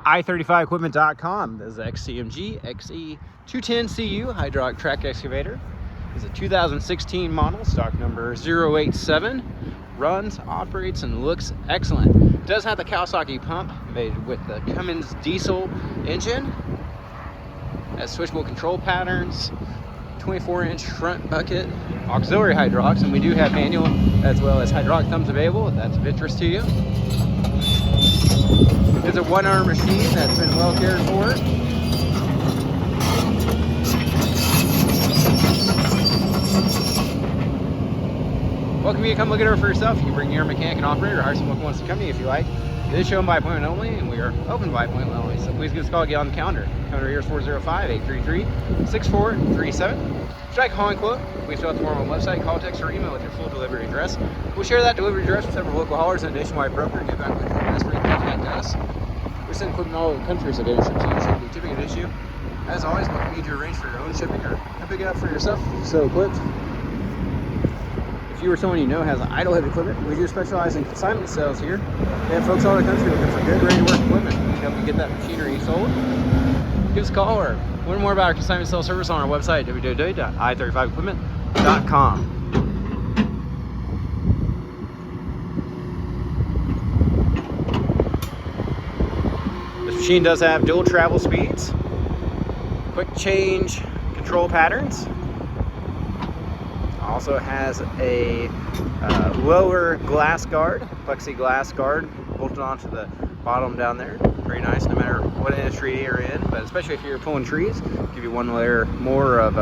i35equipment.com. This is XCMG XE210CU hydraulic track excavator. It's a 2016 model, stock number 087. Runs, operates, and looks excellent. It does have the Kawasaki pump made with the Cummins diesel engine. Has switchable control patterns, 24-inch front bucket, auxiliary hydraulics, and we do have manual as well as hydraulic thumbs available if that's of interest to you. It's a one-arm machine that's been well cared for. Welcome you to come look at her for yourself. You can bring your mechanic and operator or hire someone who wants to come to you if you like. It is shown by appointment only, and we are open by appointment only. So please give us a call, get on the calendar. Calendar here is 405-833-6437. Strike a hauling quote. Please fill out the form on the website, call, text, or email with your full delivery address. We'll share that delivery address with several local haulers and a nationwide broker and get back with you best for you to contact us. We send equipment all over the country, so getting shipped to you should be typically an issue. As always, what you need to arrange for your own shipping or pick it up for yourself, so equipped. If you or someone you know has idle heavy equipment, we do specialize in consignment sales here. We have folks all over the country looking for good, ready-to-work equipment. We can help you get that machinery sold. Give us a call or learn more about our consignment sales service on our website, www.i35equipment.com. This machine does have dual travel speeds, quick change control patterns. Also has a lower glass guard, plexiglass guard bolted onto the bottom down there. Very nice no matter what industry you're in, but especially if you're pulling trees, give you one layer more of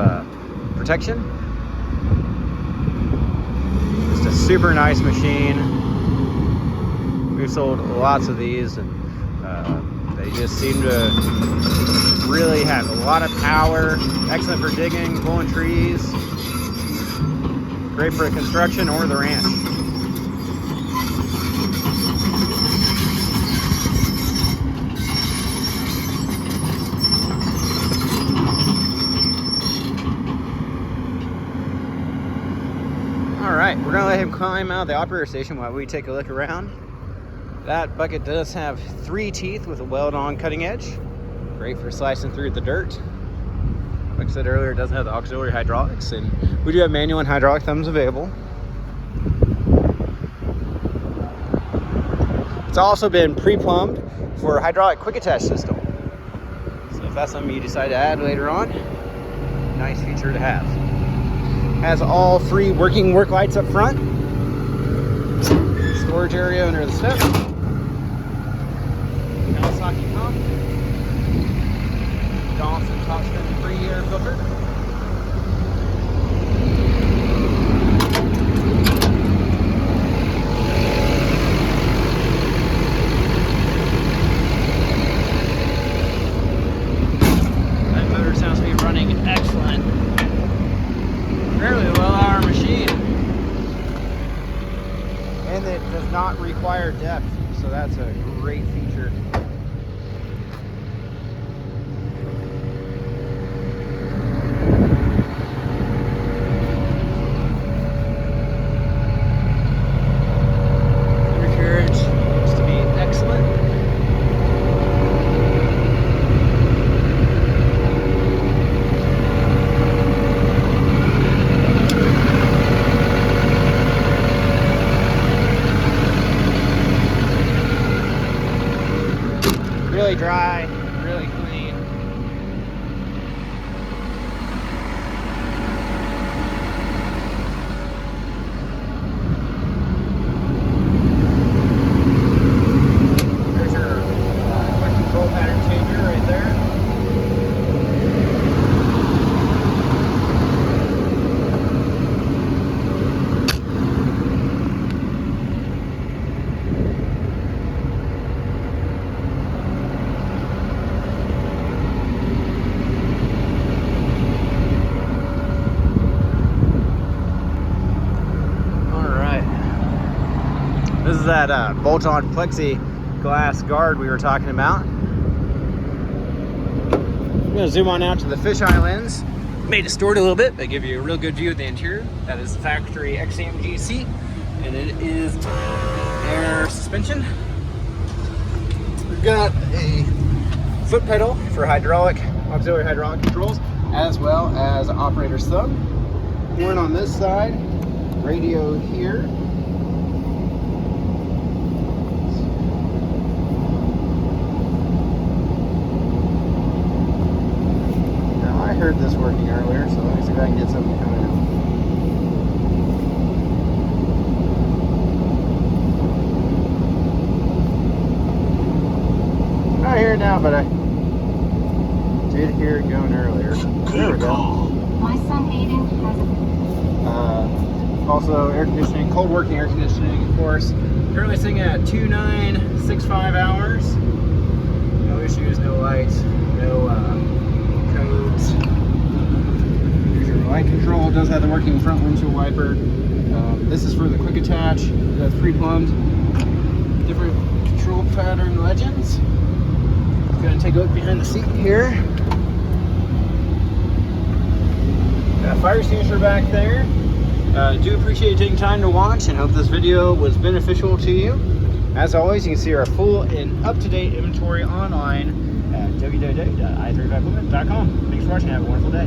protection. Just a super nice machine. We've sold lots of these, and they just seem to really have a lot of power. Excellent for digging, pulling trees. Great for construction or the ranch. All right, we're gonna let him climb out of the operator station while we take a look around. That bucket does have 3 teeth with a weld-on cutting edge. Great for slicing through the dirt. Like I said earlier, it doesn't have the auxiliary hydraulics, and we do have manual and hydraulic thumbs available. It's also been pre-plumbed for a hydraulic quick attach system. So if that's something you decide to add later on, nice feature to have. Has all 3 working work lights up front. Storage area under the step. Kawasaki pump. Johnson top spin free air filter. That motor sounds to be running excellent. Fairly well-hour machine. And it does not require depth, so that's a great feature. Really dry, really clean. There's your quick control pattern changer right there. This is that bolt-on plexiglass guard we were talking about. I'm going to zoom on out to the fisheye lens. May distort a little bit, but give you a real good view of the interior. That is the factory XCMG seat, and it is air suspension. We've got a foot pedal for auxiliary hydraulic controls, as well as operator's thumb. Horn on this side, radio here. Now I heard this working earlier, so let me see if I can get something coming in. I hear it now, but I did hear it going earlier. There we go. My son Aiden has Also air conditioning, cold working air conditioning, of course. Currently sitting at 2965 hours. No issues, no lights, no codes. Here's your light control. It does have the working front windshield wiper. This is for the quick attach. That's pre-plumbed. Different control pattern legends. Gonna take a look behind the seat here. Got a fire extinguisher back there. Do appreciate you taking time to watch and hope this video was beneficial to you. As always, you can see our full and up-to-date inventory online at www.i3equipment.com. Thanks for watching. Have a wonderful day.